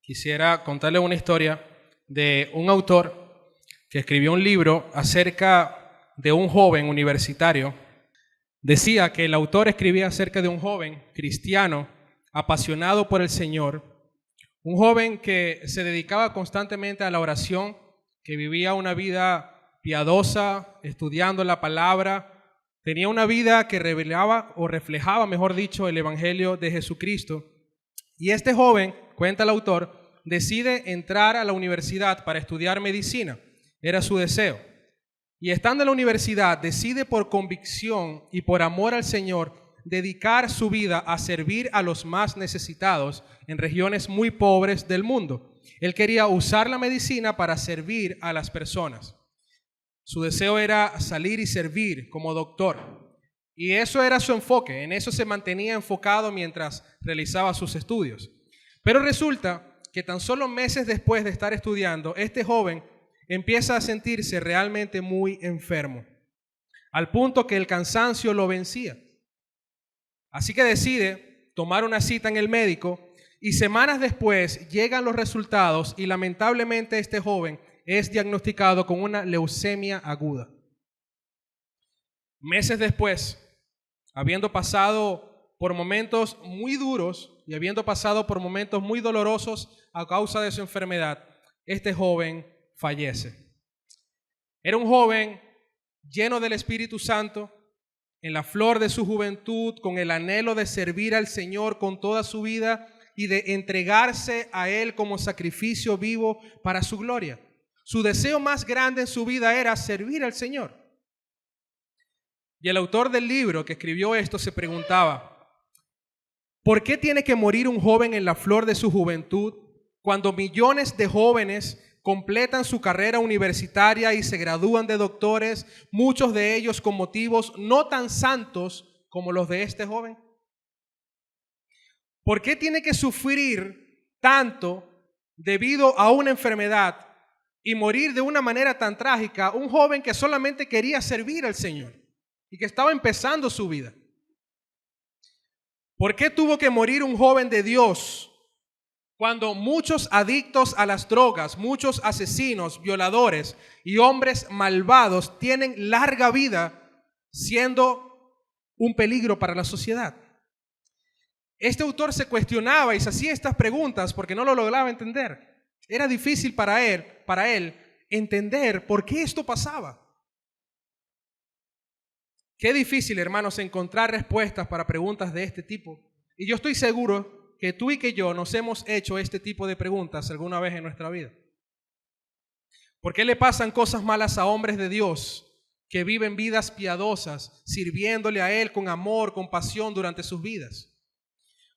quisiera contarle una historia de un autor que escribió un libro acerca de un joven universitario. Decía que el autor escribía acerca de un joven cristiano apasionado por el Señor, un joven que se dedicaba constantemente a la oración, que vivía una vida piadosa, estudiando la palabra, tenía una vida que revelaba o reflejaba, mejor dicho, el Evangelio de Jesucristo. Y este joven, cuenta el autor, decide entrar a la universidad para estudiar medicina. Era su deseo. Y estando en la universidad, decide por convicción y por amor al Señor dedicar su vida a servir a los más necesitados en regiones muy pobres del mundo. Él quería usar la medicina para servir a las personas. Su deseo era salir y servir como doctor. Y eso era su enfoque, en eso se mantenía enfocado mientras realizaba sus estudios. Pero resulta que tan solo meses después de estar estudiando, este joven empieza a sentirse realmente muy enfermo, al punto que el cansancio lo vencía. Así que decide tomar una cita en el médico y semanas después llegan los resultados y lamentablemente este joven es diagnosticado con una leucemia aguda. Meses después, habiendo pasado por momentos muy duros y habiendo pasado por momentos muy dolorosos a causa de su enfermedad, este joven fallece. Era un joven lleno del Espíritu Santo, en la flor de su juventud, con el anhelo de servir al Señor con toda su vida y de entregarse a Él como sacrificio vivo para su gloria. Su deseo más grande en su vida era servir al Señor. Y el autor del libro que escribió esto se preguntaba, ¿por qué tiene que morir un joven en la flor de su juventud cuando millones de jóvenes completan su carrera universitaria y se gradúan de doctores, muchos de ellos con motivos no tan santos como los de este joven? ¿Por qué tiene que sufrir tanto debido a una enfermedad y morir de una manera tan trágica un joven que solamente quería servir al Señor y que estaba empezando su vida? ¿Por qué tuvo que morir un joven de Dios cuando muchos adictos a las drogas, muchos asesinos, violadores y hombres malvados tienen larga vida siendo un peligro para la sociedad? Este autor se cuestionaba y se hacía estas preguntas porque no lo lograba entender. Era difícil para él entender por qué esto pasaba. Qué difícil, hermanos, encontrar respuestas para preguntas de este tipo. Y yo estoy seguro que tú y que yo nos hemos hecho este tipo de preguntas alguna vez en nuestra vida. ¿Por qué le pasan cosas malas a hombres de Dios que viven vidas piadosas, sirviéndole a Él con amor, con pasión durante sus vidas?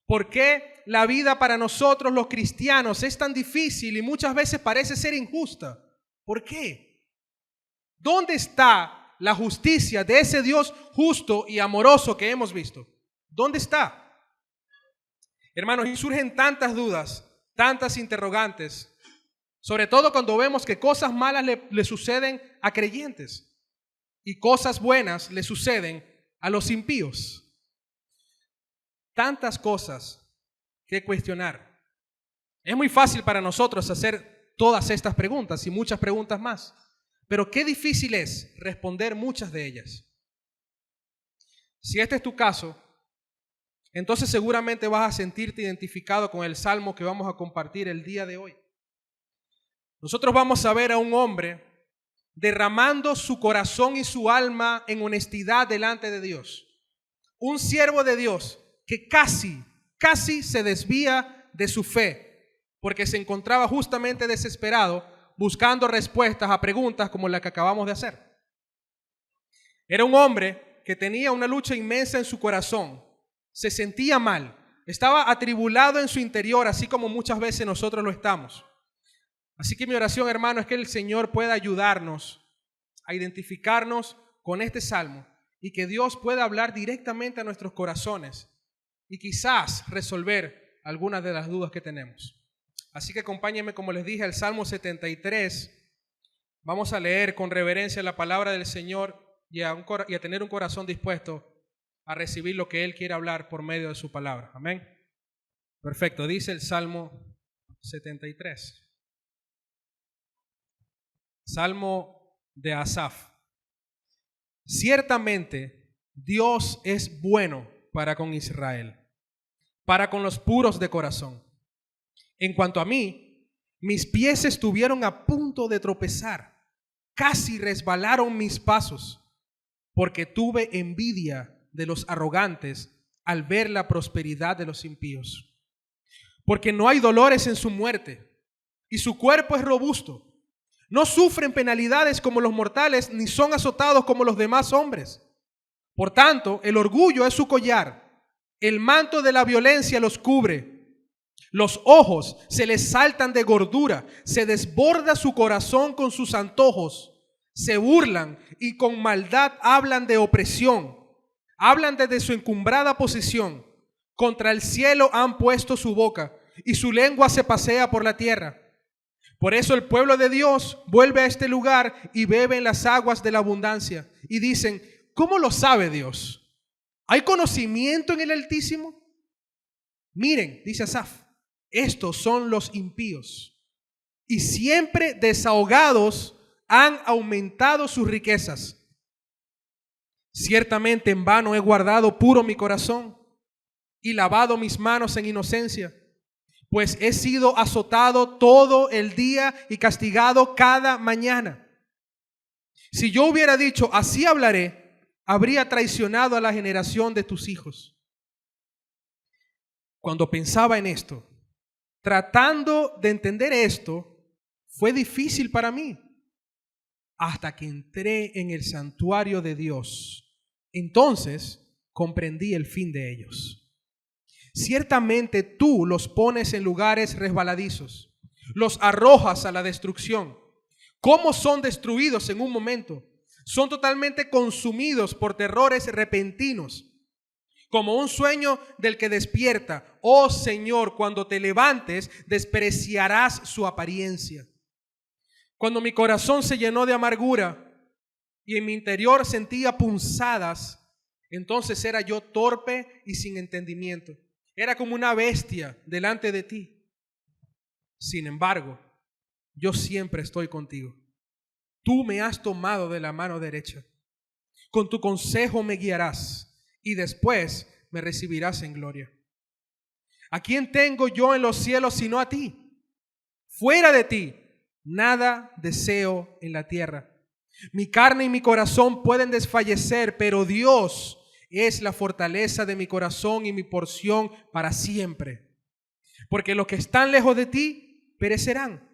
¿Por qué la vida para nosotros los cristianos es tan difícil y muchas veces parece ser injusta? ¿Por qué? ¿Dónde está la justicia de ese Dios justo y amoroso que hemos visto? ¿Dónde está? Hermanos, y surgen tantas dudas, tantas interrogantes, sobre todo cuando vemos que cosas malas le suceden a creyentes y cosas buenas le suceden a los impíos. Tantas cosas que cuestionar. Es muy fácil para nosotros hacer todas estas preguntas y muchas preguntas más, pero qué difícil es responder muchas de ellas. Si este es tu caso, entonces seguramente vas a sentirte identificado con el salmo que vamos a compartir el día de hoy. Nosotros vamos a ver a un hombre derramando su corazón y su alma en honestidad delante de Dios. Un siervo de Dios que casi se desvía de su fe porque se encontraba justamente desesperado buscando respuestas a preguntas como la que acabamos de hacer. Era un hombre que tenía una lucha inmensa en su corazón. Se sentía mal, estaba atribulado en su interior, así como muchas veces nosotros lo estamos. Así que mi oración, hermano, es que el Señor pueda ayudarnos a identificarnos con este salmo y que Dios pueda hablar directamente a nuestros corazones y quizás resolver algunas de las dudas que tenemos. Así que acompáñenme, como les dije, al Salmo 73. Vamos a leer con reverencia la palabra del Señor y a tener un corazón dispuesto a recibir lo que Él quiere hablar por medio de su palabra. Amén. Perfecto. Dice el Salmo 73. Salmo de Asaf. Ciertamente Dios es bueno para con Israel, para con los puros de corazón. En cuanto a mí, mis pies estuvieron a punto de tropezar, casi resbalaron mis pasos, porque tuve envidia de los arrogantes al ver la prosperidad de los impíos. Porque no hay dolores en su muerte, y su cuerpo es robusto. No sufren penalidades como los mortales, ni son azotados como los demás hombres. Por tanto, el orgullo es su collar, el manto de la violencia los cubre. Los ojos se les saltan de gordura, se desborda su corazón con sus antojos. Se burlan y con maldad hablan de opresión. Hablan desde su encumbrada posición. Contra el cielo han puesto su boca y su lengua se pasea por la tierra. Por eso el pueblo de Dios vuelve a este lugar y bebe en las aguas de la abundancia. Y dicen, ¿cómo lo sabe Dios? ¿Hay conocimiento en el Altísimo? Miren, dice Asaf, estos son los impíos. Y siempre desahogados han aumentado sus riquezas. Ciertamente en vano he guardado puro mi corazón y lavado mis manos en inocencia. Pues he sido azotado todo el día y castigado cada mañana. Si yo hubiera dicho, así hablaré, habría traicionado a la generación de tus hijos. Cuando pensaba en esto, tratando de entender esto, fue difícil para mí. Hasta que entré en el santuario de Dios, entonces comprendí el fin de ellos. Ciertamente tú los pones en lugares resbaladizos, los arrojas a la destrucción. ¿Cómo son destruidos en un momento? Son totalmente consumidos por terrores repentinos, como un sueño del que despierta. Oh Señor, cuando te levantes, despreciarás su apariencia. Cuando mi corazón se llenó de amargura y en mi interior sentía punzadas, entonces era yo torpe y sin entendimiento. Era como una bestia delante de ti. Sin embargo, yo siempre estoy contigo. Tú me has tomado de la mano derecha. Con tu consejo me guiarás y después me recibirás en gloria. ¿A quién tengo yo en los cielos sino a ti? Fuera de ti, nada deseo en la tierra. Mi carne y mi corazón pueden desfallecer, pero Dios es la fortaleza de mi corazón y mi porción para siempre. Porque los que están lejos de ti perecerán.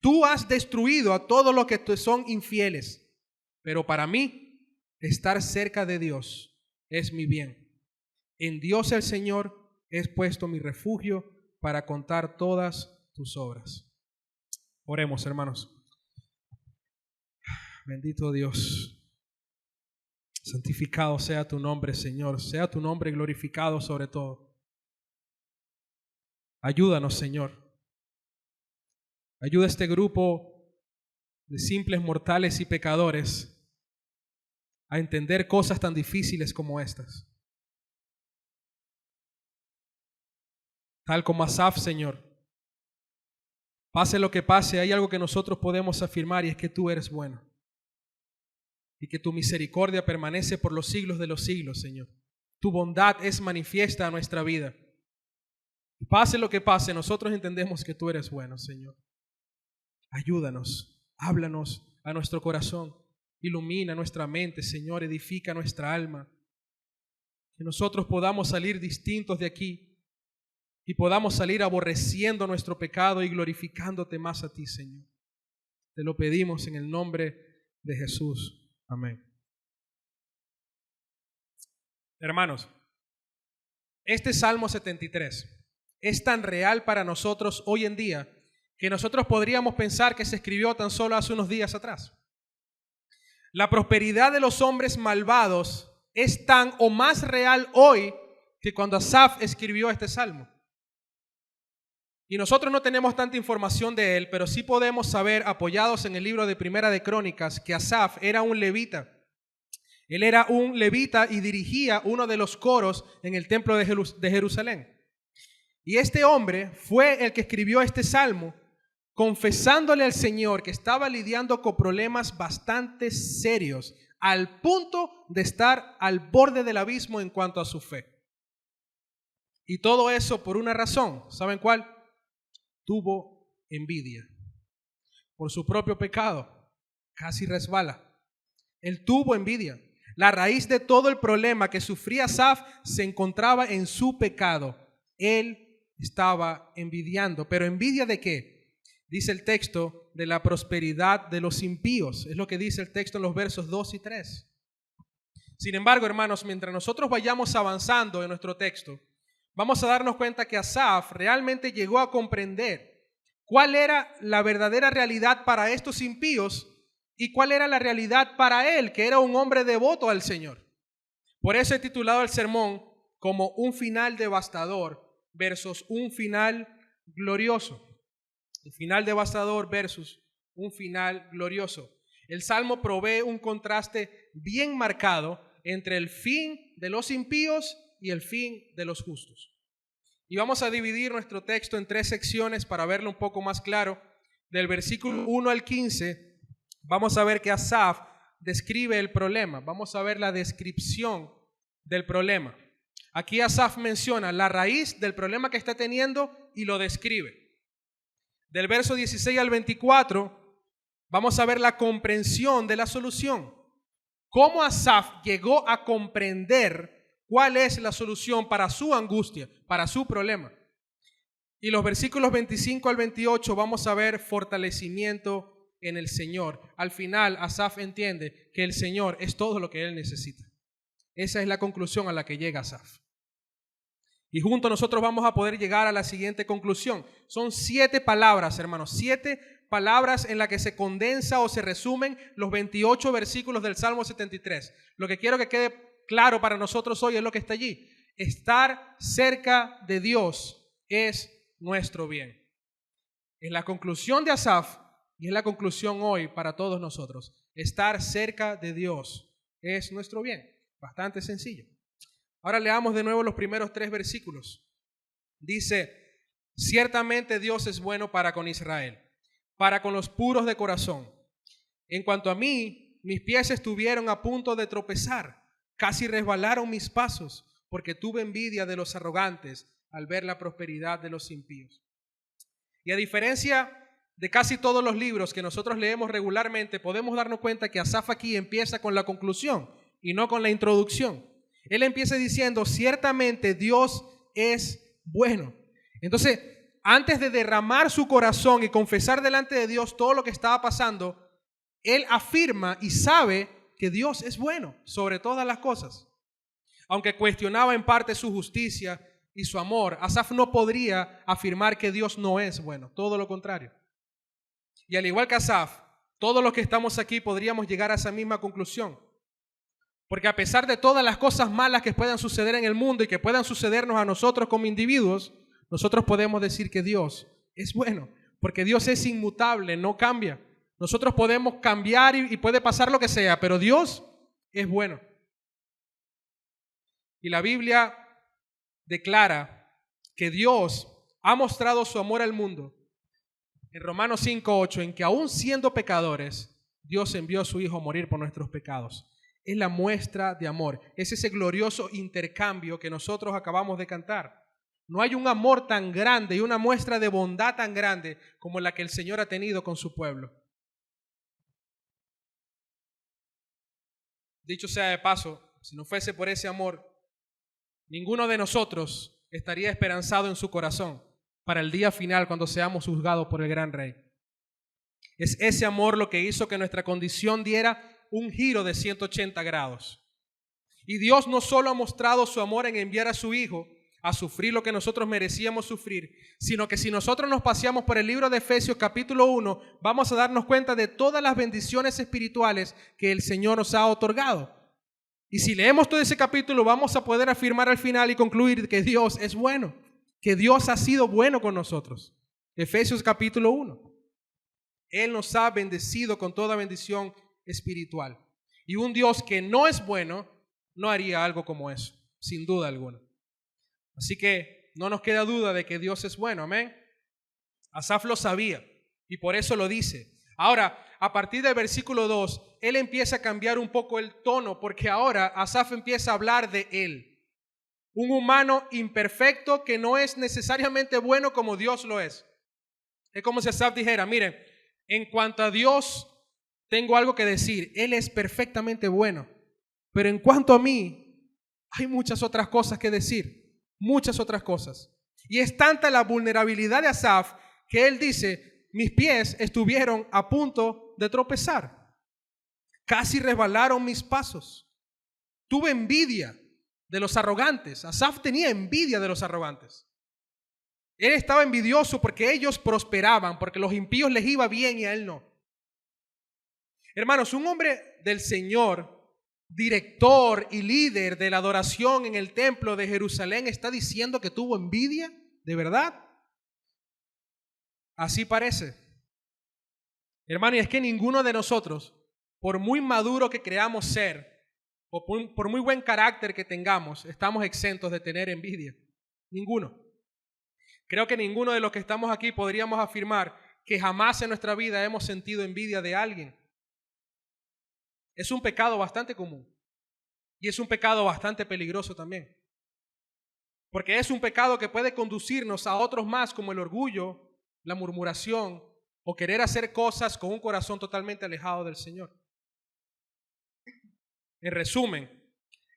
Tú has destruido a todos los que te son infieles. Pero para mí, estar cerca de Dios es mi bien. En Dios el Señor he puesto mi refugio para contar todas tus obras. Oremos, hermanos. Bendito Dios. Santificado sea tu nombre, Señor. Sea tu nombre glorificado sobre todo. Ayúdanos, Señor. Ayuda a este grupo de simples mortales y pecadores a entender cosas tan difíciles como estas. Tal como Asaf, Señor. Pase lo que pase, hay algo que nosotros podemos afirmar y es que tú eres bueno. Y que tu misericordia permanece por los siglos de los siglos, Señor. Tu bondad es manifiesta a nuestra vida. Y pase lo que pase, nosotros entendemos que tú eres bueno, Señor. Ayúdanos, háblanos a nuestro corazón, ilumina nuestra mente, Señor, edifica nuestra alma. Que nosotros podamos salir distintos de aquí y podamos salir aborreciendo nuestro pecado y glorificándote más a ti, Señor. Te lo pedimos en el nombre de Jesús. Amén. Hermanos, este Salmo 73 es tan real para nosotros hoy en día que nosotros podríamos pensar que se escribió tan solo hace unos días atrás. La prosperidad de los hombres malvados es tan o más real hoy que cuando Asaf escribió este Salmo. Y nosotros no tenemos tanta información de él, pero sí podemos saber, apoyados en el libro de Primera de Crónicas, que Asaf era un levita. Él era un levita y dirigía uno de los coros en el templo de Jerusalén. Y este hombre fue el que escribió este salmo, confesándole al Señor que estaba lidiando con problemas bastante serios, al punto de estar al borde del abismo en cuanto a su fe. Y todo eso por una razón. ¿Saben cuál? Tuvo envidia. Por su propio pecado, casi resbala. Él tuvo envidia. La raíz de todo el problema que sufría Asaf se encontraba en su pecado. Él estaba envidiando. ¿Pero envidia de qué? Dice el texto, de la prosperidad de los impíos. Es lo que dice el texto en los versos 2 y 3. Sin embargo, hermanos, mientras nosotros vayamos avanzando en nuestro texto, vamos a darnos cuenta que Asaf realmente llegó a comprender cuál era la verdadera realidad para estos impíos y cuál era la realidad para él, que era un hombre devoto al Señor. Por eso he titulado el sermón como un final devastador versus un final glorioso. Un final devastador versus un final glorioso. El Salmo provee un contraste bien marcado entre el fin de los impíos y el fin de los justos. Y vamos a dividir nuestro texto en 3 secciones para verlo un poco más claro. Del versículo 1 al 15, vamos a ver que Asaf describe el problema. Vamos a ver la descripción del problema. Aquí Asaf menciona la raíz del problema que está teniendo y lo describe. Del verso 16 al 24, vamos a ver la comprensión de la solución. Cómo Asaf llegó a comprender cuál es la solución para su angustia, para su problema. Y los versículos 25 al 28 vamos a ver fortalecimiento en el Señor. Al final, Asaf entiende que el Señor es todo lo que él necesita. Esa es la conclusión a la que llega Asaf. Y juntos nosotros vamos a poder llegar a la siguiente conclusión. Son 7 palabras, hermanos, 7 palabras en las que se condensa o se resumen los 28 versículos del Salmo 73. Lo que quiero que quede claro para nosotros hoy es lo que está allí. Estar cerca de Dios es nuestro bien. Es la conclusión de Asaf y es la conclusión hoy para todos nosotros. Estar cerca de Dios es nuestro bien. Bastante sencillo. Ahora leamos de nuevo los primeros 3 versículos. Dice, ciertamente Dios es bueno para con Israel, para con los puros de corazón. En cuanto a mí, mis pies estuvieron a punto de tropezar, casi resbalaron mis pasos, porque tuve envidia de los arrogantes al ver la prosperidad de los impíos. Y a diferencia de casi todos los libros que nosotros leemos regularmente, podemos darnos cuenta que Asaf aquí empieza con la conclusión y no con la introducción. Él empieza diciendo, ciertamente Dios es bueno. Entonces, antes de derramar su corazón y confesar delante de Dios todo lo que estaba pasando, él afirma y sabe que Dios es bueno sobre todas las cosas. Aunque cuestionaba en parte su justicia y su amor, Asaf no podría afirmar que Dios no es bueno, todo lo contrario. Y al igual que Asaf, todos los que estamos aquí podríamos llegar a esa misma conclusión. Porque a pesar de todas las cosas malas que puedan suceder en el mundo y que puedan sucedernos a nosotros como individuos, nosotros podemos decir que Dios es bueno, porque Dios es inmutable, no cambia. Nosotros podemos cambiar y puede pasar lo que sea, pero Dios es bueno. Y la Biblia declara que Dios ha mostrado su amor al mundo en Romanos 5:8, en que aún siendo pecadores, Dios envió a su Hijo a morir por nuestros pecados. Es la muestra de amor, es ese glorioso intercambio que nosotros acabamos de cantar. No hay un amor tan grande y una muestra de bondad tan grande como la que el Señor ha tenido con su pueblo. Dicho sea de paso, si no fuese por ese amor, ninguno de nosotros estaría esperanzado en su corazón para el día final cuando seamos juzgados por el gran Rey. Es ese amor lo que hizo que nuestra condición diera un giro de 180 grados. Y Dios no solo ha mostrado su amor en enviar a su Hijo a sufrir lo que nosotros merecíamos sufrir, sino que si nosotros nos paseamos por el libro de Efesios capítulo 1, vamos a darnos cuenta de todas las bendiciones espirituales que el Señor nos ha otorgado. Y si leemos todo ese capítulo, vamos a poder afirmar al final y concluir que Dios es bueno, que Dios ha sido bueno con nosotros. Efesios capítulo 1. Él nos ha bendecido con toda bendición espiritual. Y un Dios que no es bueno no haría algo como eso, sin duda alguna. Así que no nos queda duda de que Dios es bueno, amén. Asaf lo sabía y por eso lo dice. Ahora, a partir del versículo 2, él empieza a cambiar un poco el tono, porque ahora Asaf empieza a hablar de él. Un humano imperfecto que no es necesariamente bueno como Dios lo es. Es como si Asaf dijera, miren, en cuanto a Dios tengo algo que decir. Él es perfectamente bueno. Pero en cuanto a mí, hay muchas otras cosas que decir. Muchas otras cosas. Y es tanta la vulnerabilidad de Asaf que él dice, mis pies estuvieron a punto de tropezar. Casi resbalaron mis pasos. Tuve envidia de los arrogantes. Asaf tenía envidia de los arrogantes. Él estaba envidioso porque ellos prosperaban, porque los impíos les iba bien y a él no. Hermanos, un hombre del Señor, director y líder de la adoración en el templo de Jerusalén, está diciendo que tuvo envidia, ¿de verdad? Así parece. Hermano, y es que ninguno de nosotros, por muy maduro que creamos ser, o por muy buen carácter que tengamos, estamos exentos de tener envidia. Ninguno. Creo que ninguno de los que estamos aquí podríamos afirmar que jamás en nuestra vida hemos sentido envidia de alguien. Es un pecado bastante común y es un pecado bastante peligroso también. Porque es un pecado que puede conducirnos a otros más como el orgullo, la murmuración o querer hacer cosas con un corazón totalmente alejado del Señor. En resumen,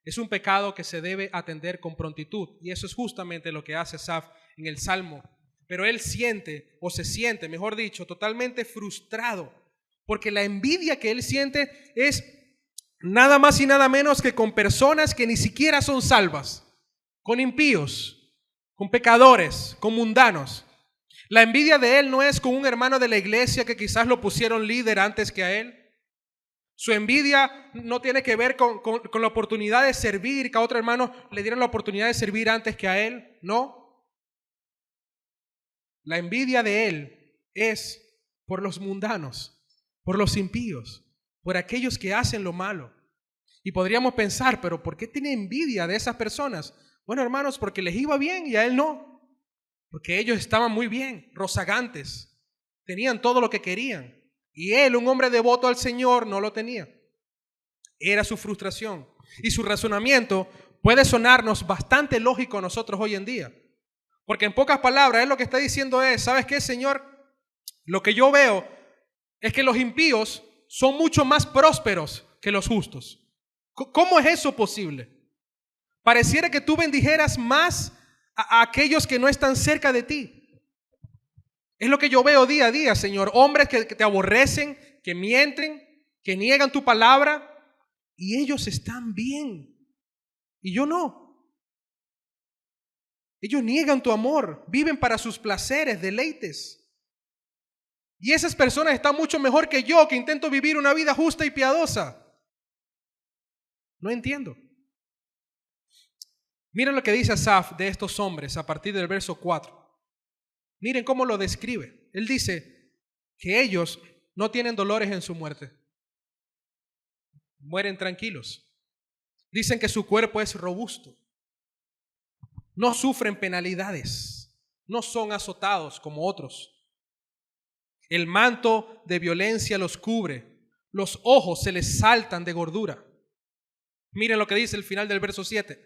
es un pecado que se debe atender con prontitud y eso es justamente lo que hace Asaf en el Salmo. Pero él siente, o se siente, mejor dicho, totalmente frustrado, porque la envidia que él siente es nada más y nada menos que con personas que ni siquiera son salvas, con impíos, con pecadores, con mundanos. La envidia de él no es con un hermano de la iglesia que quizás lo pusieron líder antes que a él. Su envidia no tiene que ver con la oportunidad de servir, que a otro hermano le dieron la oportunidad de servir antes que a él. No. La envidia de él es por los mundanos, por los impíos, por aquellos que hacen lo malo. Y podríamos pensar, pero ¿por qué tiene envidia de esas personas? Bueno, hermanos, porque les iba bien y a él no. Porque ellos estaban muy bien, rozagantes, tenían todo lo que querían. Y él, un hombre devoto al Señor, no lo tenía. Era su frustración. Y su razonamiento puede sonarnos bastante lógico a nosotros hoy en día. Porque en pocas palabras, él lo que está diciendo es, ¿sabes qué, Señor? Lo que yo veo es que los impíos son mucho más prósperos que los justos. ¿Cómo es eso posible? Pareciera que tú bendijeras más a aquellos que no están cerca de ti. Es lo que yo veo día a día, Señor. Hombres que te aborrecen, que mienten, que niegan tu palabra y ellos están bien. Y yo no. Ellos niegan tu amor, viven para sus placeres, deleites. Y esas personas están mucho mejor que yo, que intento vivir una vida justa y piadosa. No entiendo. Miren lo que dice Asaf de estos hombres a partir del verso 4. Miren cómo lo describe. Él dice que ellos no tienen dolores en su muerte. Mueren tranquilos. Dicen que su cuerpo es robusto. No sufren penalidades. No son azotados como otros. El manto de violencia los cubre. Los ojos se les saltan de gordura. Miren lo que dice el final del verso 7.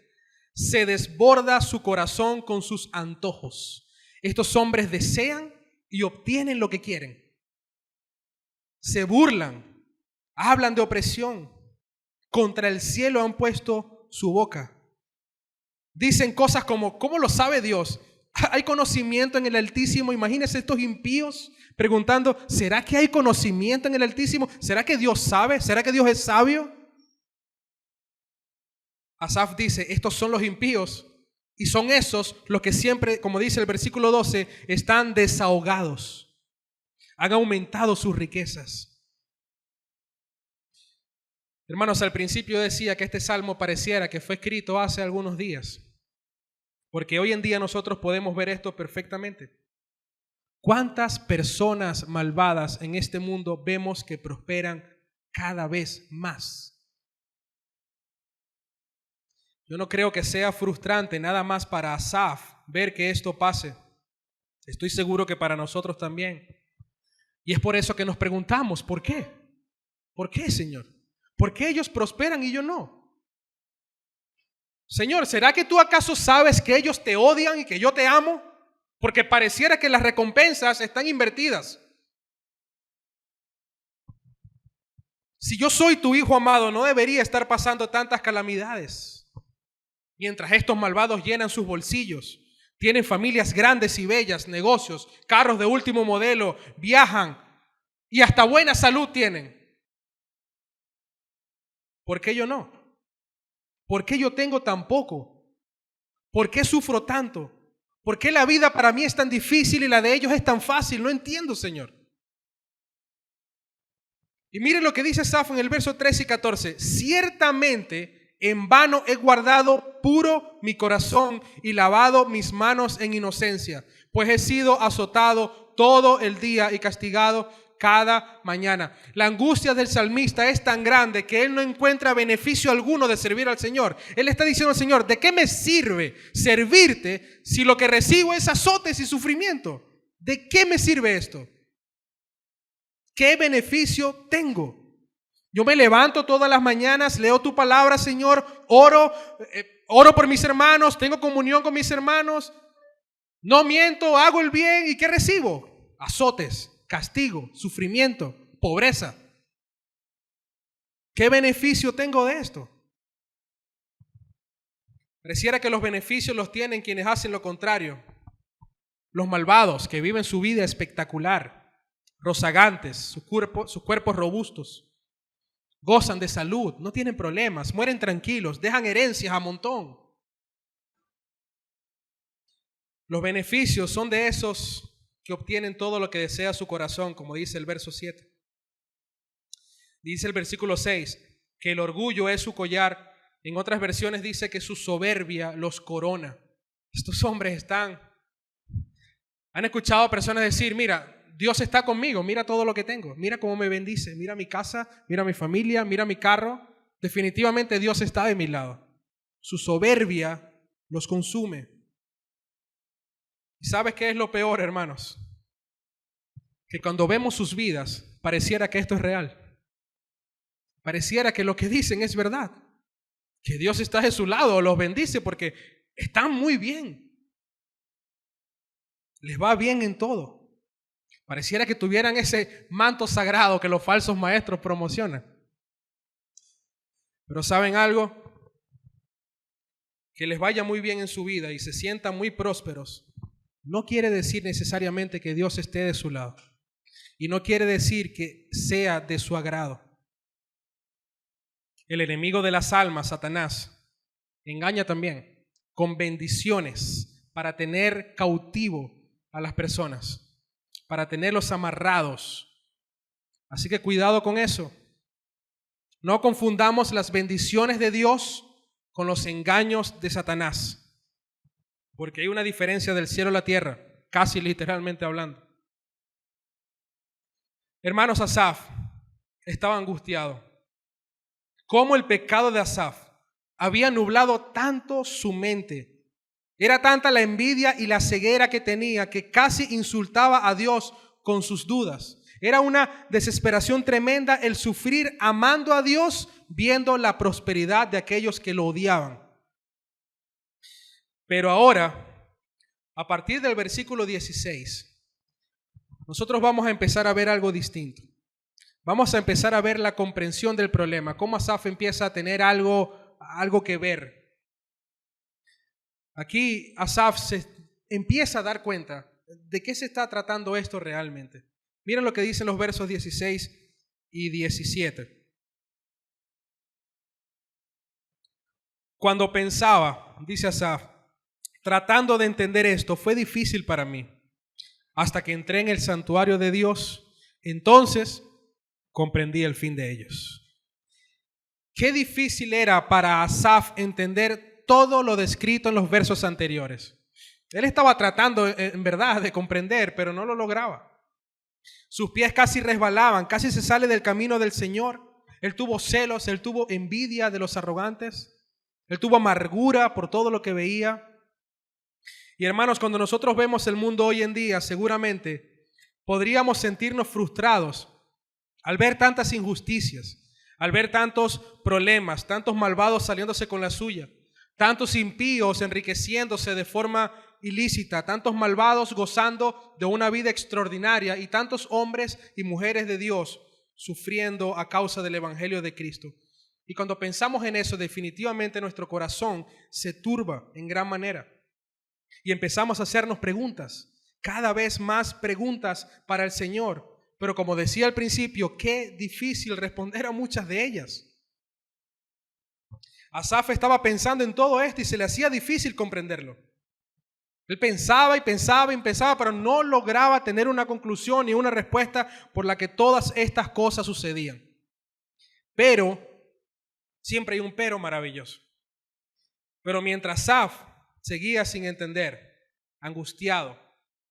Se desborda su corazón con sus antojos. Estos hombres desean y obtienen lo que quieren. Se burlan, hablan de opresión. Contra el cielo han puesto su boca. Dicen cosas como, ¿cómo lo sabe Dios? ¿Hay conocimiento en el Altísimo? Imagínense estos impíos preguntando, ¿será que hay conocimiento en el Altísimo? ¿Será que Dios sabe? ¿Será que Dios es sabio? Asaf dice, estos son los impíos y son esos los que siempre, como dice el versículo 12, están desahogados. Han aumentado sus riquezas. Hermanos, al principio decía que este salmo pareciera que fue escrito hace algunos días, porque hoy en día nosotros podemos ver esto perfectamente. ¿Cuántas personas malvadas en este mundo vemos que prosperan cada vez más? Yo no creo que sea frustrante nada más para Asaf ver que esto pase. Estoy seguro que para nosotros también. Y es por eso que nos preguntamos, ¿por qué? ¿Por qué, Señor? ¿Por qué ellos prosperan y yo no? Señor, ¿será que tú acaso sabes que ellos te odian y que yo te amo? Porque pareciera que las recompensas están invertidas. Si yo soy tu hijo amado, no debería estar pasando tantas calamidades. Mientras estos malvados llenan sus bolsillos, tienen familias grandes y bellas, negocios, carros de último modelo, viajan y hasta buena salud tienen. ¿Por qué yo no? ¿Por qué yo tengo tan poco? ¿Por qué sufro tanto? ¿Por qué la vida para mí es tan difícil y la de ellos es tan fácil? No entiendo, Señor. Y miren lo que dice Asaf en el verso 13 y 14. Ciertamente en vano he guardado puro mi corazón y lavado mis manos en inocencia, pues he sido azotado todo el día y castigado cada mañana. La angustia del salmista es tan grande que él no encuentra beneficio alguno de servir al Señor. Él está diciendo al Señor, ¿de qué me sirve servirte si lo que recibo es azotes y sufrimiento? ¿De qué me sirve esto? ¿Qué beneficio tengo? Yo me levanto todas las mañanas, leo tu palabra, Señor, oro por mis hermanos, tengo comunión con mis hermanos, no miento, hago el bien, ¿y qué recibo? Azotes, castigo, sufrimiento, pobreza. ¿Qué beneficio tengo de esto? Pareciera que los beneficios los tienen quienes hacen lo contrario. Los malvados que viven su vida espectacular, rozagantes, sus cuerpos robustos, gozan de salud, no tienen problemas, mueren tranquilos, dejan herencias a montón. Los beneficios son de esos que obtienen todo lo que desea su corazón, como dice el verso 7. Dice el versículo 6 que el orgullo es su collar. En otras versiones dice que su soberbia los corona. Estos hombres han escuchado a personas decir, mira, Dios está conmigo, mira todo lo que tengo, mira cómo me bendice, mira mi casa, mira mi familia, mira mi carro. Definitivamente Dios está de mi lado. Su soberbia los consume. ¿Y sabes qué es lo peor, hermanos? Que cuando vemos sus vidas, pareciera que esto es real. Pareciera que lo que dicen es verdad. Que Dios está de su lado, los bendice porque están muy bien. Les va bien en todo. Pareciera que tuvieran ese manto sagrado que los falsos maestros promocionan. Pero ¿saben algo? Que les vaya muy bien en su vida y se sientan muy prósperos, no quiere decir necesariamente que Dios esté de su lado. Y no quiere decir que sea de su agrado. El enemigo de las almas, Satanás, engaña también con bendiciones para tener cautivo a las personas, para tenerlos amarrados. Así que cuidado con eso. No confundamos las bendiciones de Dios con los engaños de Satanás, porque hay una diferencia del cielo a la tierra, casi literalmente hablando. Hermanos, Asaf estaba angustiado. Cómo el pecado de Asaf había nublado tanto su mente. Era tanta la envidia y la ceguera que tenía que casi insultaba a Dios con sus dudas. Era una desesperación tremenda el sufrir amando a Dios, viendo la prosperidad de aquellos que lo odiaban. Pero ahora, a partir del versículo 16, nosotros vamos a empezar a ver algo distinto. Vamos a empezar a ver la comprensión del problema, cómo Asaf empieza a tener algo que ver. Aquí Asaf se empieza a dar cuenta de qué se está tratando esto realmente. Miren lo que dicen los versos 16 y 17. Cuando pensaba, dice Asaf, tratando de entender esto, fue difícil para mí. Hasta que entré en el santuario de Dios, entonces comprendí el fin de ellos. Qué difícil era para Asaf entender todo lo descrito en los versos anteriores. Él estaba tratando en verdad de comprender, pero no lo lograba. Sus pies casi resbalaban, casi se sale del camino del Señor. Él tuvo celos, él tuvo envidia de los arrogantes, él tuvo amargura por todo lo que veía. Y hermanos, cuando nosotros vemos el mundo hoy en día, seguramente podríamos sentirnos frustrados al ver tantas injusticias, al ver tantos problemas, tantos malvados saliéndose con la suya, tantos impíos enriqueciéndose de forma ilícita, tantos malvados gozando de una vida extraordinaria y tantos hombres y mujeres de Dios sufriendo a causa del Evangelio de Cristo. Y cuando pensamos en eso, definitivamente nuestro corazón se turba en gran manera y empezamos a hacernos preguntas, cada vez más preguntas para el Señor. Pero como decía al principio, qué difícil responder a muchas de ellas. Asaf estaba pensando en todo esto y se le hacía difícil comprenderlo. Él pensaba y pensaba y pensaba, pero no lograba tener una conclusión ni una respuesta por la que todas estas cosas sucedían. Pero, siempre hay un pero maravilloso. Pero mientras Asaf seguía sin entender, angustiado,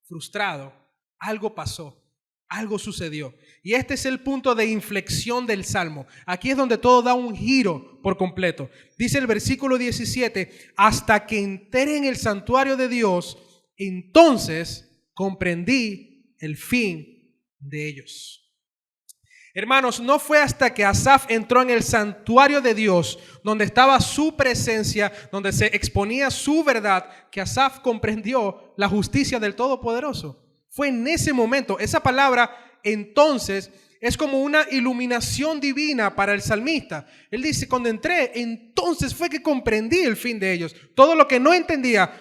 frustrado, algo pasó. Algo sucedió. Y este es el punto de inflexión del Salmo. Aquí es donde todo da un giro por completo. Dice el versículo 17, hasta que entré en el santuario de Dios, entonces comprendí el fin de ellos. Hermanos, no fue hasta que Asaf entró en el santuario de Dios, donde estaba su presencia, donde se exponía su verdad, que Asaf comprendió la justicia del Todopoderoso. Fue en ese momento. Esa palabra entonces es como una iluminación divina para el salmista. Él dice, cuando entré, entonces fue que comprendí el fin de ellos. Todo lo que no entendía,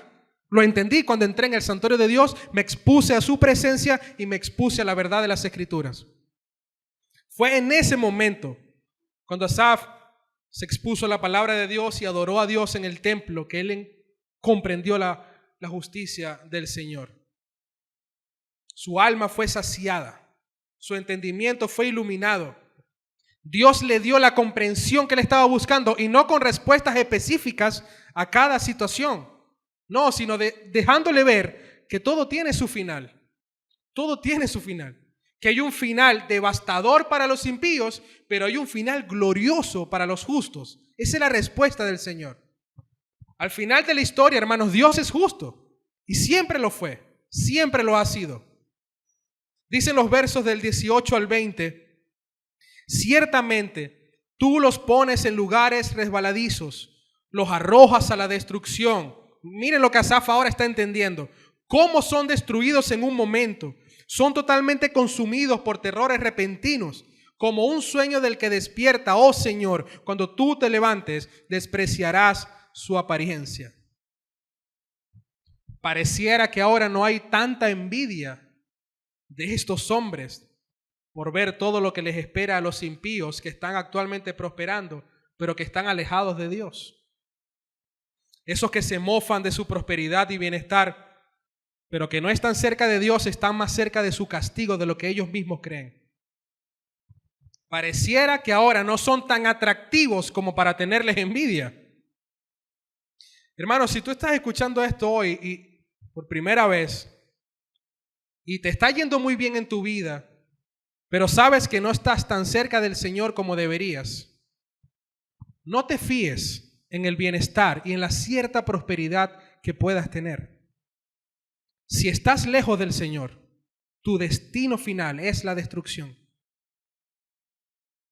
lo entendí cuando entré en el santuario de Dios, me expuse a su presencia y me expuse a la verdad de las Escrituras. Fue en ese momento, cuando Asaf se expuso a la palabra de Dios y adoró a Dios en el templo, que él comprendió la justicia del Señor. Su alma fue saciada, su entendimiento fue iluminado. Dios le dio la comprensión que él estaba buscando y no con respuestas específicas a cada situación. No, sino dejándole ver que todo tiene su final. Todo tiene su final. Que hay un final devastador para los impíos, pero hay un final glorioso para los justos. Esa es la respuesta del Señor. Al final de la historia, hermanos, Dios es justo y siempre lo fue, siempre lo ha sido. Dicen los versos del 18 al 20, ciertamente tú los pones en lugares resbaladizos, los arrojas a la destrucción. Miren lo que Asaf ahora está entendiendo. Cómo son destruidos en un momento. Son totalmente consumidos por terrores repentinos, como un sueño del que despierta, oh Señor, cuando tú te levantes, despreciarás su apariencia. Pareciera que ahora no hay tanta envidia de estos hombres por ver todo lo que les espera a los impíos que están actualmente prosperando, pero que están alejados de Dios. Esos que se mofan de su prosperidad y bienestar, pero que no están cerca de Dios, están más cerca de su castigo de lo que ellos mismos creen. Pareciera que ahora no son tan atractivos como para tenerles envidia. Hermanos, si tú estás escuchando esto hoy y por primera vez y te está yendo muy bien en tu vida, pero sabes que no estás tan cerca del Señor como deberías, no te fíes en el bienestar y en la cierta prosperidad que puedas tener. Si estás lejos del Señor, tu destino final es la destrucción.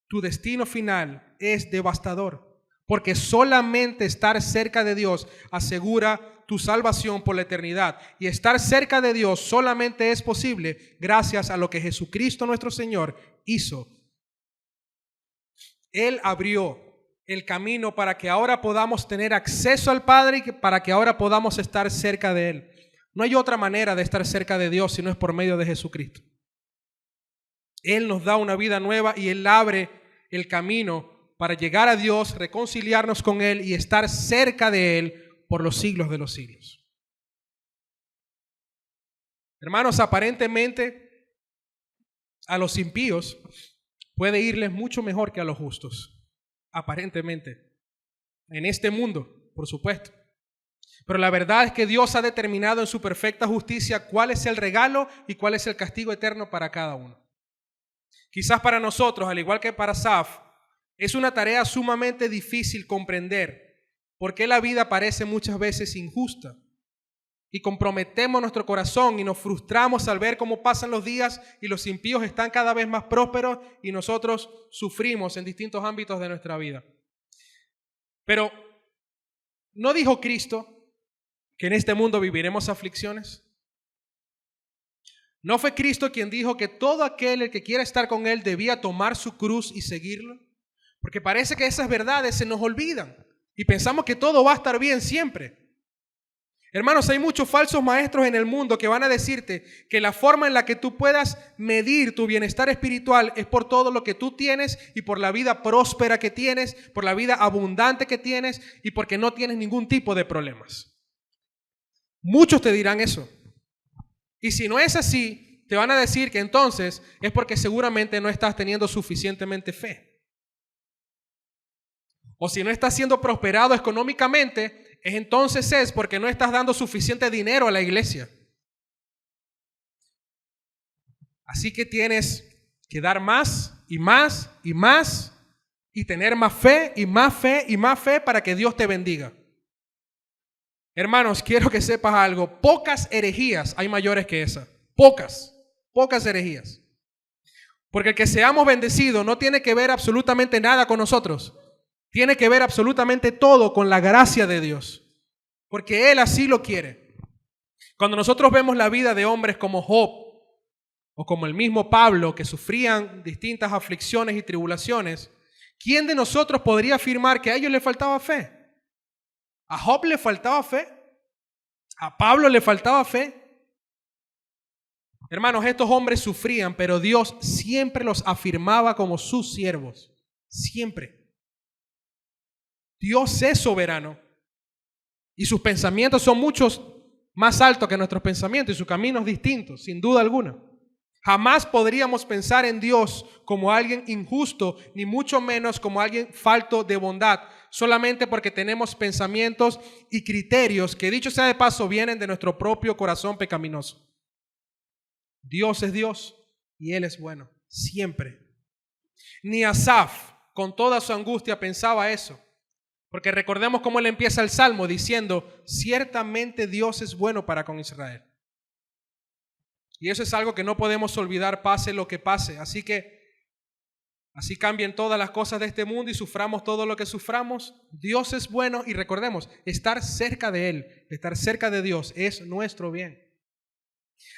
Tu destino final es devastador, porque solamente estar cerca de Dios asegura tu salvación por la eternidad. Y estar cerca de Dios solamente es posible gracias a lo que Jesucristo nuestro Señor hizo. Él abrió el camino para que ahora podamos tener acceso al Padre y para que ahora podamos estar cerca de Él. No hay otra manera de estar cerca de Dios si no es por medio de Jesucristo. Él nos da una vida nueva y Él abre el camino para llegar a Dios, reconciliarnos con Él y estar cerca de Él por los siglos de los siglos. Hermanos, aparentemente a los impíos puede irles mucho mejor que a los justos. Aparentemente. En este mundo, por supuesto. Pero la verdad es que Dios ha determinado en su perfecta justicia cuál es el regalo y cuál es el castigo eterno para cada uno. Quizás para nosotros, al igual que para Asaf, es una tarea sumamente difícil comprender por qué la vida parece muchas veces injusta y comprometemos nuestro corazón y nos frustramos al ver cómo pasan los días y los impíos están cada vez más prósperos y nosotros sufrimos en distintos ámbitos de nuestra vida. Pero ¿no dijo Cristo que en este mundo viviremos aflicciones? ¿No fue Cristo quien dijo que todo aquel el que quiera estar con Él debía tomar su cruz y seguirlo? Porque parece que esas verdades se nos olvidan y pensamos que todo va a estar bien siempre. Hermanos, hay muchos falsos maestros en el mundo que van a decirte que la forma en la que tú puedas medir tu bienestar espiritual es por todo lo que tú tienes y por la vida próspera que tienes, por la vida abundante que tienes y porque no tienes ningún tipo de problemas. Muchos te dirán eso. Y si no es así, te van a decir que entonces es porque seguramente no estás teniendo suficientemente fe. O si no estás siendo prosperado económicamente, entonces es porque no estás dando suficiente dinero a la iglesia. Así que tienes que dar más y más y más y tener más fe y más fe y más fe para que Dios te bendiga. Hermanos, quiero que sepas algo. Pocas herejías hay mayores que esa. Pocas herejías. Porque el que seamos bendecidos no tiene que ver absolutamente nada con nosotros. Tiene que ver absolutamente todo con la gracia de Dios. Porque Él así lo quiere. Cuando nosotros vemos la vida de hombres como Job o como el mismo Pablo que sufrían distintas aflicciones y tribulaciones, ¿quién de nosotros podría afirmar que a ellos les faltaba fe? ¿A Job le faltaba fe? ¿A Pablo le faltaba fe? Hermanos, estos hombres sufrían, pero Dios siempre los afirmaba como sus siervos. Siempre. Dios es soberano y sus pensamientos son muchos más altos que nuestros pensamientos y sus caminos distintos, sin duda alguna. Jamás podríamos pensar en Dios como alguien injusto, ni mucho menos como alguien falto de bondad, solamente porque tenemos pensamientos y criterios que, dicho sea de paso, vienen de nuestro propio corazón pecaminoso. Dios es Dios y Él es bueno, siempre. Ni Asaf, con toda su angustia, pensaba eso. Porque recordemos cómo él empieza el Salmo diciendo, ciertamente Dios es bueno para con Israel. Y eso es algo que no podemos olvidar, pase lo que pase. Así cambien todas las cosas de este mundo y suframos todo lo que suframos. Dios es bueno y recordemos, estar cerca de Él, estar cerca de Dios es nuestro bien.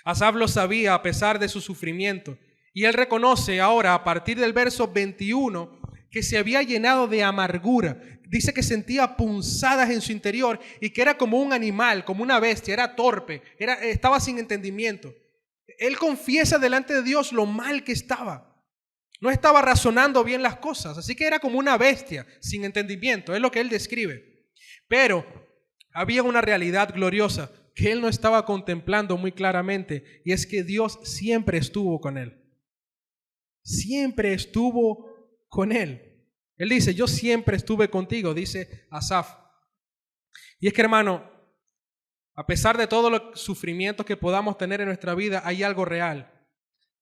Asaf lo sabía a pesar de su sufrimiento. Y él reconoce ahora, a partir del verso 21, que se había llenado de amargura. Dice que sentía punzadas en su interior y que era como un animal, como una bestia, era torpe, estaba sin entendimiento. Él confiesa delante de Dios lo mal que estaba. No estaba razonando bien las cosas, así que era como una bestia sin entendimiento, es lo que él describe. Pero había una realidad gloriosa que él no estaba contemplando muy claramente, y es que Dios siempre estuvo con él. Siempre estuvo con él. Él dice, yo siempre estuve contigo, dice Asaf. Y es que, hermano, a pesar de todos los sufrimientos que podamos tener en nuestra vida, hay algo real.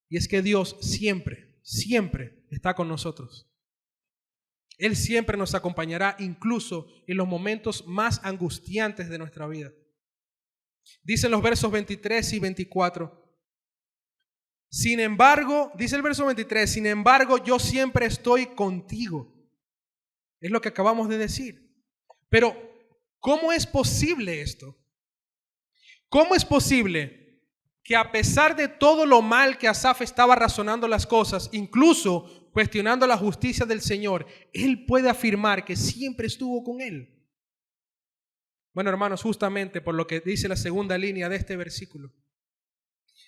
Y es que Dios siempre, siempre está con nosotros. Él siempre nos acompañará, incluso en los momentos más angustiantes de nuestra vida. Dicen los versos 23 y 24. Sin embargo, dice el verso 23, sin embargo, yo siempre estoy contigo. Es lo que acabamos de decir. Pero, ¿cómo es posible esto? ¿Cómo es posible que a pesar de todo lo mal que Asaf estaba razonando las cosas, incluso cuestionando la justicia del Señor, él puede afirmar que siempre estuvo con él? Bueno, hermanos, justamente por lo que dice la segunda línea de este versículo.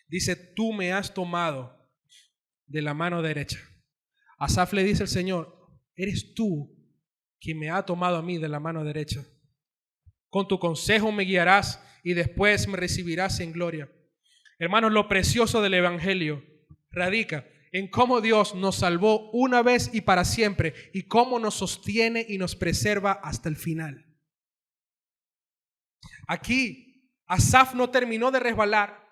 Dice, tú me has tomado de la mano derecha. Asaf le dice al Señor, eres tú quien me ha tomado a mí de la mano derecha. Con tu consejo me guiarás y después me recibirás en gloria. Hermanos, lo precioso del Evangelio radica en cómo Dios nos salvó una vez y para siempre y cómo nos sostiene y nos preserva hasta el final. Aquí, Asaf no terminó de resbalar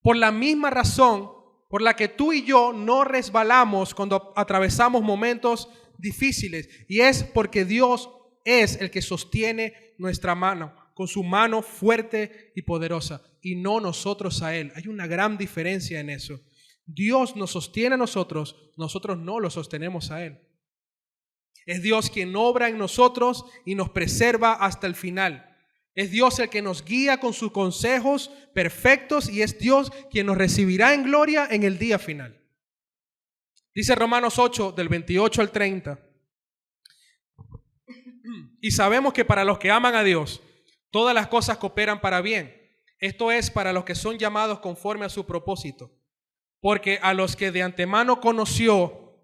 por la misma razón por la que tú y yo no resbalamos cuando atravesamos momentos difíciles, y es porque Dios es el que sostiene nuestra mano. con su mano fuerte y poderosa, y no nosotros a Él. Hay una gran diferencia en eso. Dios nos sostiene a nosotros, nosotros no lo sostenemos a Él. Es Dios quien obra en nosotros y nos preserva hasta el final. Es Dios el que nos guía con sus consejos perfectos y es Dios quien nos recibirá en gloria en el día final. Dice Romanos 8, del 28 al 30. Y sabemos que para los que aman a Dios, todas las cosas cooperan para bien. Esto es para los que son llamados conforme a su propósito. Porque a los que de antemano conoció,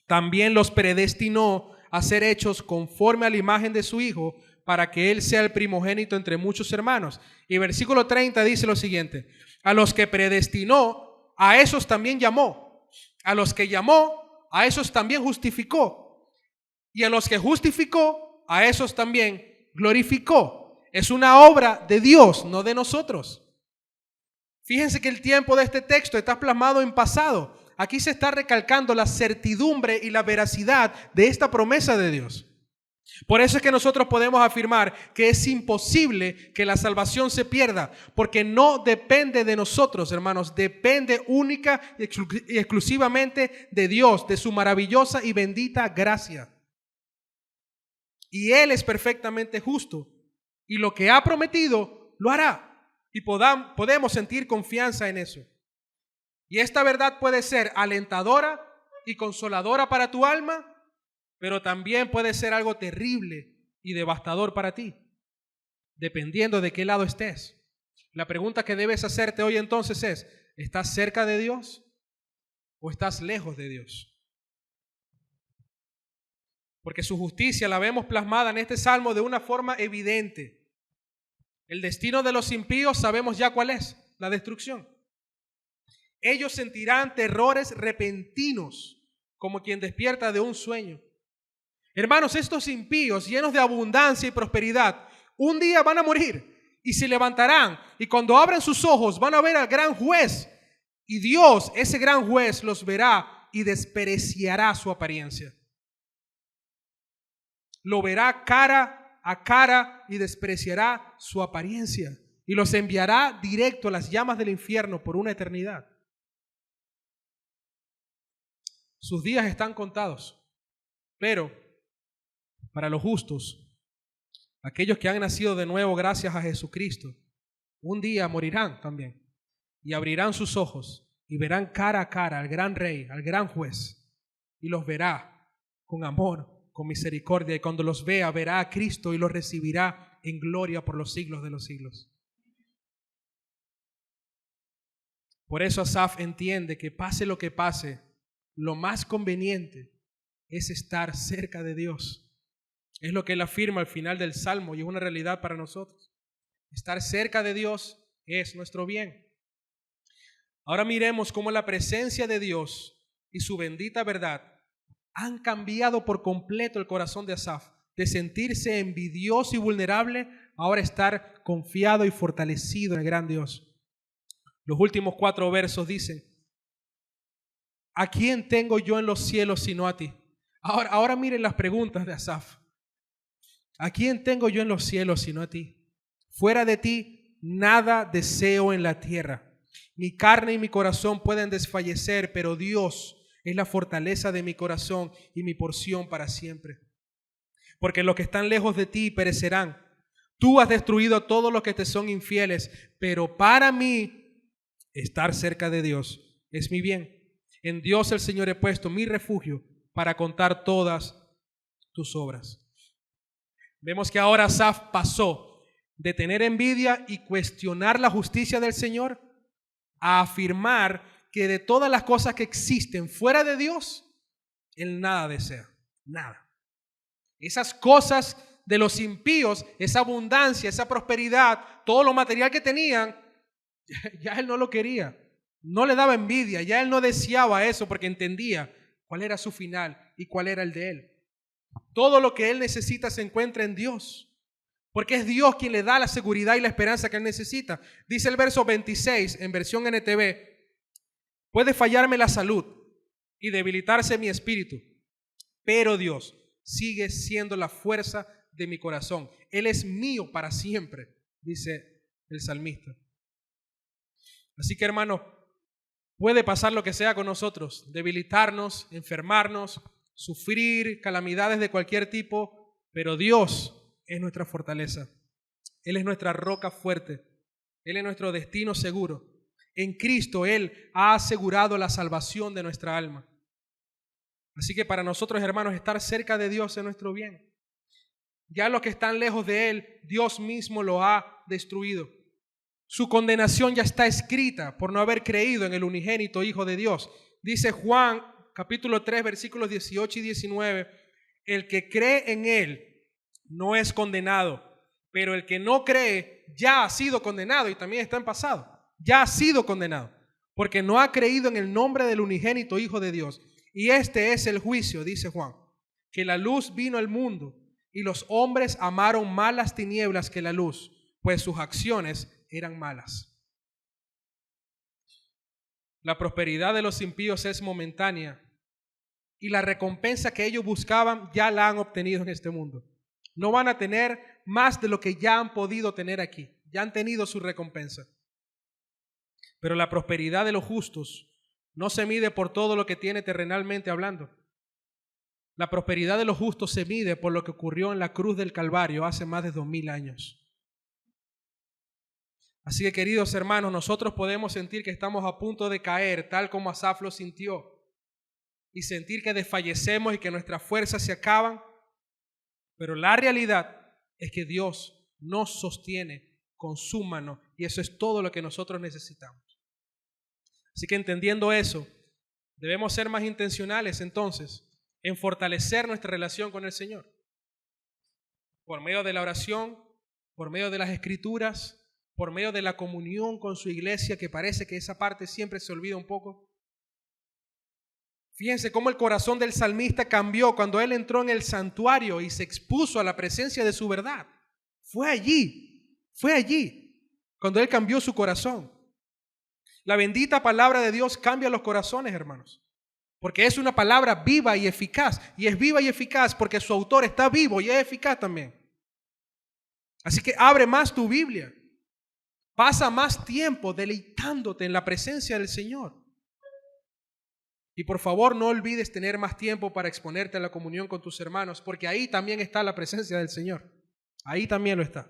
también los predestinó a ser hechos conforme a la imagen de su Hijo, para que Él sea el primogénito entre muchos hermanos. Y versículo 30 dice lo siguiente: a los que predestinó, a esos también llamó. A los que llamó, a esos también justificó. Y a los que justificó, a esos también glorificó. Es una obra de Dios, no de nosotros. Fíjense que el tiempo de este texto está plasmado en pasado. Aquí se está recalcando la certidumbre y la veracidad de esta promesa de Dios. Por eso es que nosotros podemos afirmar que es imposible que la salvación se pierda, porque no depende de nosotros, hermanos, depende única y exclusivamente de Dios, de su maravillosa y bendita gracia. Y Él es perfectamente justo, y lo que ha prometido lo hará, y podemos sentir confianza en eso. Y esta verdad puede ser alentadora y consoladora para tu alma, pero también puede ser algo terrible y devastador para ti, dependiendo de qué lado estés. La pregunta que debes hacerte hoy entonces es: ¿estás cerca de Dios o estás lejos de Dios? Porque su justicia la vemos plasmada en este salmo de una forma evidente. El destino de los impíos sabemos ya cuál es: la destrucción. Ellos sentirán terrores repentinos, como quien despierta de un sueño. Hermanos, estos impíos llenos de abundancia y prosperidad, un día van a morir y se levantarán, y cuando abran sus ojos van a ver al gran juez, y Dios, ese gran juez, los verá y despreciará su apariencia. Lo verá cara a cara y despreciará su apariencia, y los enviará directo a las llamas del infierno por una eternidad. Sus días están contados, pero para los justos, aquellos que han nacido de nuevo gracias a Jesucristo, un día morirán también y abrirán sus ojos y verán cara a cara al gran Rey, al gran juez, y los verá con amor, con misericordia, y cuando los vea, verá a Cristo y los recibirá en gloria por los siglos de los siglos. Por eso Asaf entiende que pase lo que pase, lo más conveniente es estar cerca de Dios. Es lo que él afirma al final del Salmo y es una realidad para nosotros. Estar cerca de Dios es nuestro bien. Ahora miremos cómo la presencia de Dios y su bendita verdad han cambiado por completo el corazón de Asaf, de sentirse envidioso y vulnerable, ahora estar confiado y fortalecido en el gran Dios. Los últimos 4 versos dicen: ¿a quién tengo yo en los cielos sino a ti? Ahora miren las preguntas de Asaf. ¿A quién tengo yo en los cielos sino a ti? Fuera de ti nada deseo en la tierra. Mi carne y mi corazón pueden desfallecer, pero Dios es la fortaleza de mi corazón y mi porción para siempre. Porque los que están lejos de ti perecerán. Tú has destruido a todos los que te son infieles, pero para mí estar cerca de Dios es mi bien. En Dios el Señor he puesto mi refugio para contar todas tus obras. Vemos que ahora Asaf pasó de tener envidia y cuestionar la justicia del Señor a afirmar que de todas las cosas que existen fuera de Dios, él nada desea, nada. Esas cosas de los impíos, esa abundancia, esa prosperidad, todo lo material que tenían, ya él no lo quería, no le daba envidia, ya él no deseaba eso porque entendía cuál era su final y cuál era el de él. Todo lo que él necesita se encuentra en Dios, porque es Dios quien le da la seguridad y la esperanza que él necesita. Dice el verso 26 en versión NTV: puede fallarme la salud y debilitarse mi espíritu, pero Dios sigue siendo la fuerza de mi corazón. Él es mío para siempre. dice el salmista. Así que, hermanos, puede pasar lo que sea con nosotros, debilitarnos, enfermarnos, sufrir calamidades de cualquier tipo, pero Dios es nuestra fortaleza. Él es nuestra roca fuerte. Él es nuestro destino seguro. En Cristo Él ha asegurado la salvación de nuestra alma. Así que para nosotros, hermanos, estar cerca de Dios es nuestro bien. Ya los que están lejos de Él, Dios mismo lo ha destruido. Su condenación ya está escrita por no haber creído en el unigénito Hijo de Dios. Dice Juan, capítulo 3, versículos 18 y 19, el que cree en Él no es condenado, pero el que no cree ya ha sido condenado, y también está en pasado. Ya ha sido condenado, porque no ha creído en el nombre del unigénito Hijo de Dios. Y este es el juicio, dice Juan, que la luz vino al mundo y los hombres amaron más las tinieblas que la luz, pues sus acciones eran malas. La prosperidad de los impíos es momentánea y la recompensa que ellos buscaban ya la han obtenido en este mundo. No van a tener más de lo que ya han podido tener aquí. Ya han tenido su recompensa. Pero la prosperidad de los justos no se mide por todo lo que tiene terrenalmente hablando. La prosperidad de los justos se mide por lo que ocurrió en la cruz del Calvario hace más de 2000 años. Así que, queridos hermanos, nosotros podemos sentir que estamos a punto de caer, tal como Asaf lo sintió, y sentir que desfallecemos y que nuestras fuerzas se acaban, pero la realidad es que Dios nos sostiene con su mano, y eso es todo lo que nosotros necesitamos. Así que, entendiendo eso, debemos ser más intencionales entonces en fortalecer nuestra relación con el Señor, por medio de la oración, por medio de las Escrituras, por medio de la comunión con su iglesia, que parece que esa parte siempre se olvida un poco. Fíjense cómo el corazón del salmista cambió cuando él entró en el santuario y se expuso a la presencia de su verdad. Fue allí cuando él cambió su corazón. La bendita palabra de Dios cambia los corazones, hermanos, porque es una palabra viva y eficaz, y es viva y eficaz porque su autor está vivo y es eficaz también. Así que abre más tu Biblia. Pasa más tiempo deleitándote en la presencia del Señor. Y por favor, no olvides tener más tiempo para exponerte a la comunión con tus hermanos, porque ahí también está la presencia del Señor. Ahí también lo está.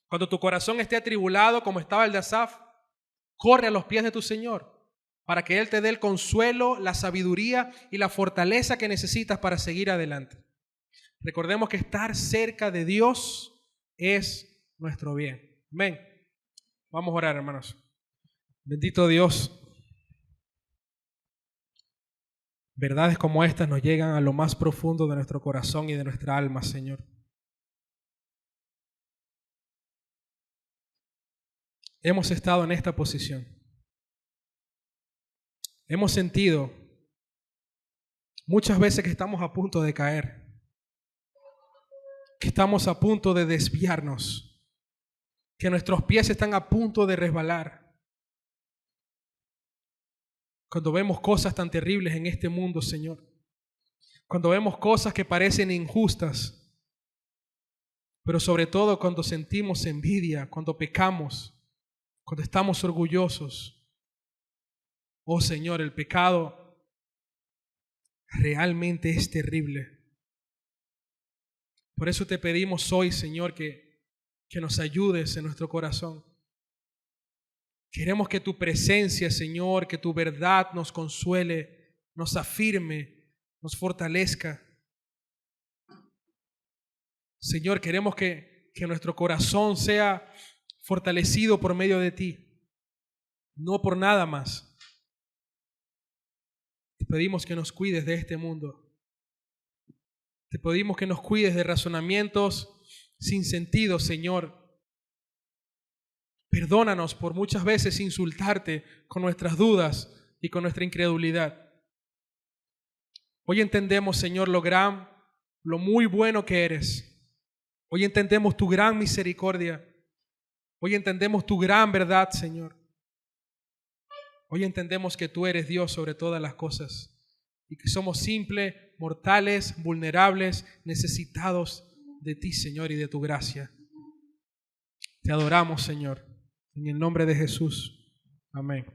Cuando tu corazón esté atribulado, como estaba el de Asaf, corre a los pies de tu Señor para que Él te dé el consuelo, la sabiduría y la fortaleza que necesitas para seguir adelante. Recordemos que estar cerca de Dios es nuestro bien. Amén. Vamos a orar, hermanos. Bendito Dios. Verdades como estas nos llegan a lo más profundo de nuestro corazón y de nuestra alma, Señor. Hemos estado en esta posición. Hemos sentido muchas veces que estamos a punto de caer, que estamos a punto de desviarnos, que nuestros pies están a punto de resbalar. Cuando vemos cosas tan terribles en este mundo, Señor, cuando vemos cosas que parecen injustas, pero sobre todo cuando sentimos envidia, cuando pecamos, cuando estamos orgullosos. Oh Señor, el pecado realmente es terrible. Por eso te pedimos hoy, Señor, que nos ayudes en nuestro corazón. Queremos que tu presencia, Señor, que tu verdad nos consuele, nos afirme, nos fortalezca. Señor, queremos que nuestro corazón sea fortalecido por medio de ti, no por nada más. Te pedimos que nos cuides de este mundo. Te pedimos que nos cuides de razonamientos sin sentido, Señor. Perdónanos por muchas veces insultarte con nuestras dudas y con nuestra incredulidad. Hoy entendemos, Señor, lo muy bueno que eres. Hoy entendemos tu gran misericordia. Hoy entendemos tu gran verdad, Señor. Hoy entendemos que tú eres Dios sobre todas las cosas y que somos simples, mortales, vulnerables, necesitados de ti, Señor, y de tu gracia. Te adoramos, Señor. En el nombre de Jesús. Amén.